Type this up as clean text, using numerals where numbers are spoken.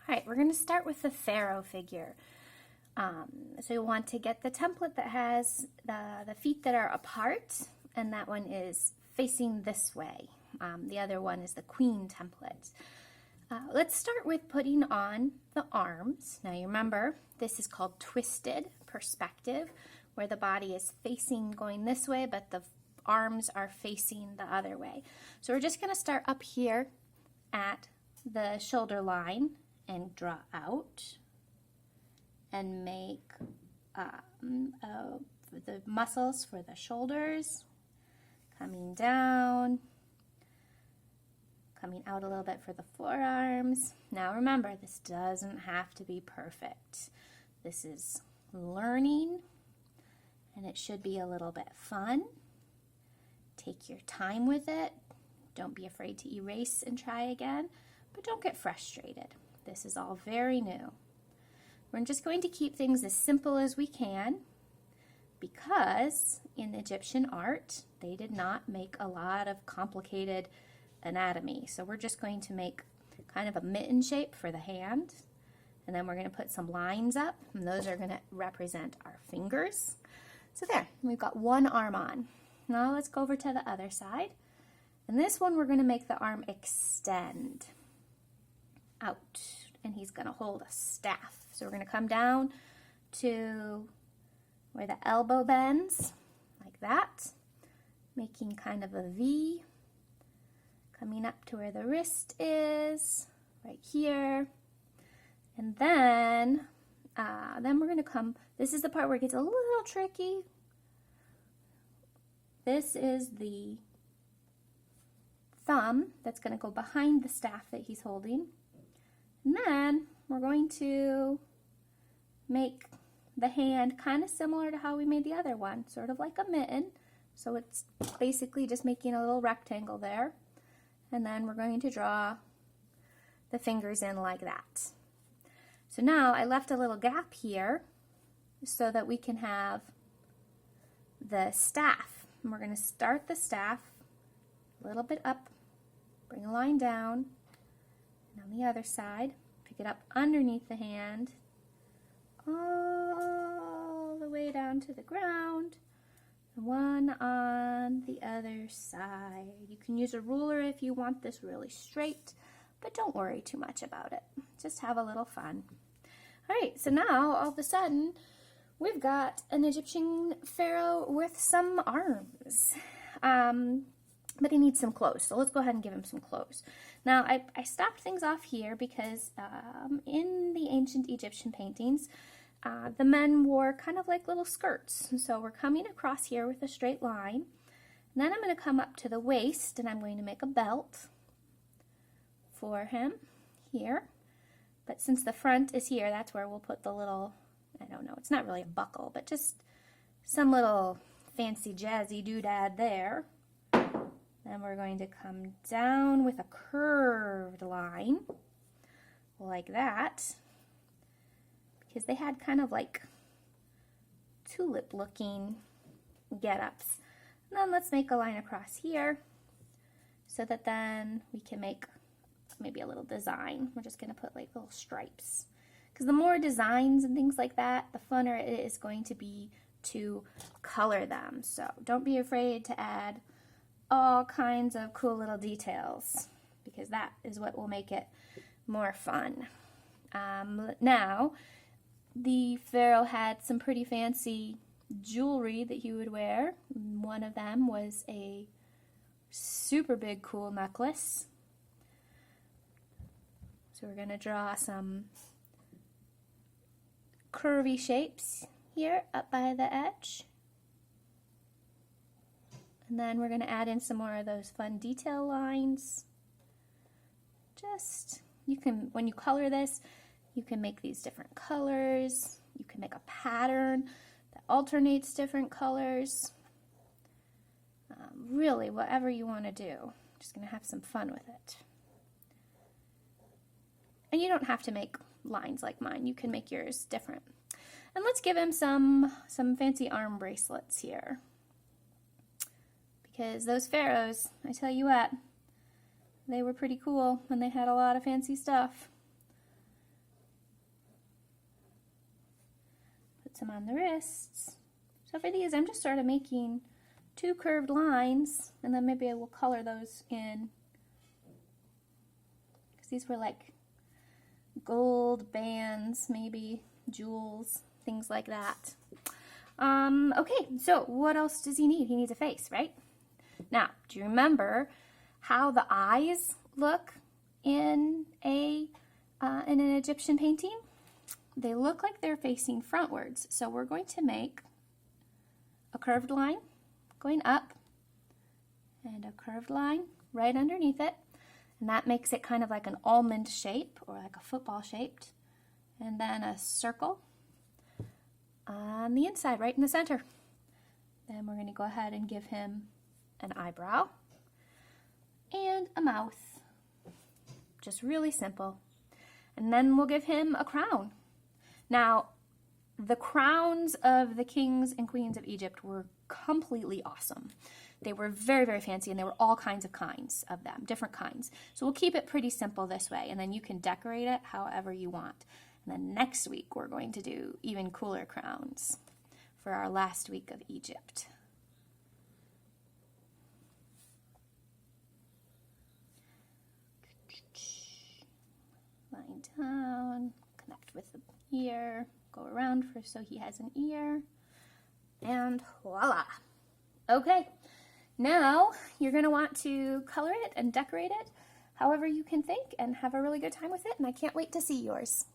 All right, we're going to start with the pharaoh figure. So you want to get the template that has the feet that are apart, and that one is facing this way. The other one is the queen template. Let's start with putting on the arms. Now you remember, this is called twisted perspective, where the body is facing going this way, but the arms are facing the other way. So we're just going to start up here at the shoulder line and draw out and make the muscles for the shoulders, coming down, coming out a little bit for the forearms. Now remember, this doesn't have to be perfect. This is learning, and it should be a little bit fun. Take your time with it. Don't be afraid to erase and try again, but don't get frustrated. This is all very new. We're just going to keep things as simple as we can, because in Egyptian art, they did not make a lot of complicated anatomy. So we're just going to make kind of a mitten shape for the hand, and then we're going to put some lines up, and those are going to represent our fingers. So there, we've got one arm on. Now let's go over to the other side. And this one, we're going to make the arm extend out, and he's going to hold a staff. So we're going to come down to where the elbow bends, like that, making kind of a V, coming up to where the wrist is, right here. And then we're going to come, this is the part where it gets a little tricky. This is the thumb that's going to go behind the staff that he's holding. And then we're going to make the hand kind of similar to how we made the other one, sort of like a mitten. So it's basically just making a little rectangle there. And then we're going to draw the fingers in like that. So now I left a little gap here so that we can have the staff. And we're going to start the staff a little bit up, bring a line down, and on the other side, pick it up underneath the hand, all the way down to the ground, and one on the other side. You can use a ruler if you want this really straight, but don't worry too much about it. Just have a little fun. All right, so now all of a sudden, we've got an Egyptian pharaoh with some arms. But he needs some clothes, so let's go ahead and give him some clothes. Now, I stopped things off here because in the ancient Egyptian paintings, the men wore kind of like little skirts. And so we're coming across here with a straight line. And then I'm going to come up to the waist, and I'm going to make a belt for him here. But since the front is here, that's where we'll put the little, I don't know, it's not really a buckle, but just some little fancy jazzy doodad there. Then we're going to come down with a curved line, like that, because they had kind of like tulip-looking get-ups. And then let's make a line across here, so that then we can make maybe a little design. We're just going to put like little stripes, because the more designs and things like that, the funner it is going to be to color them. So don't be afraid to add all kinds of cool little details, because that is what will make it more fun. Now, the pharaoh had some pretty fancy jewelry that he would wear. One of them was a super big cool necklace. So we're going to draw some curvy shapes here up by the edge. And then we're going to add in some more of those fun detail lines. Just, you can, when you color this, you can make these different colors. You can make a pattern that alternates different colors. Really, whatever you want to do. Just going to have some fun with it. And you don't have to make lines like mine. You can make yours different. And let's give him some fancy arm bracelets here. Because those pharaohs, I tell you what, they were pretty cool and they had a lot of fancy stuff. put some on the wrists. So for these, I'm just sort of making 2 curved lines, and then maybe I will color those in. Because these were like gold bands, maybe jewels, things like that. Okay, so what else does he need? He needs a face, right? Now, do you remember how the eyes look in an Egyptian painting? They look like they're facing frontwards. So we're going to make a curved line going up and a curved line right underneath it. And that makes it kind of like an almond shape or like a football shaped. And then a circle on the inside, right in the center. Then we're going to go ahead and give him an eyebrow and a mouth. Just really simple. And then we'll give him a crown. Now, the crowns of the kings and queens of Egypt were completely awesome. They were very, very fancy, and there were all kinds of them, different kinds. So we'll keep it pretty simple this way, and then you can decorate it however you want. And then next week, we're going to do even cooler crowns for our last week of Egypt. Line down, connect with the ear, go around so he has an ear, and voila. Okay, now you're going to want to color it and decorate it however you can think and have a really good time with it, and I can't wait to see yours.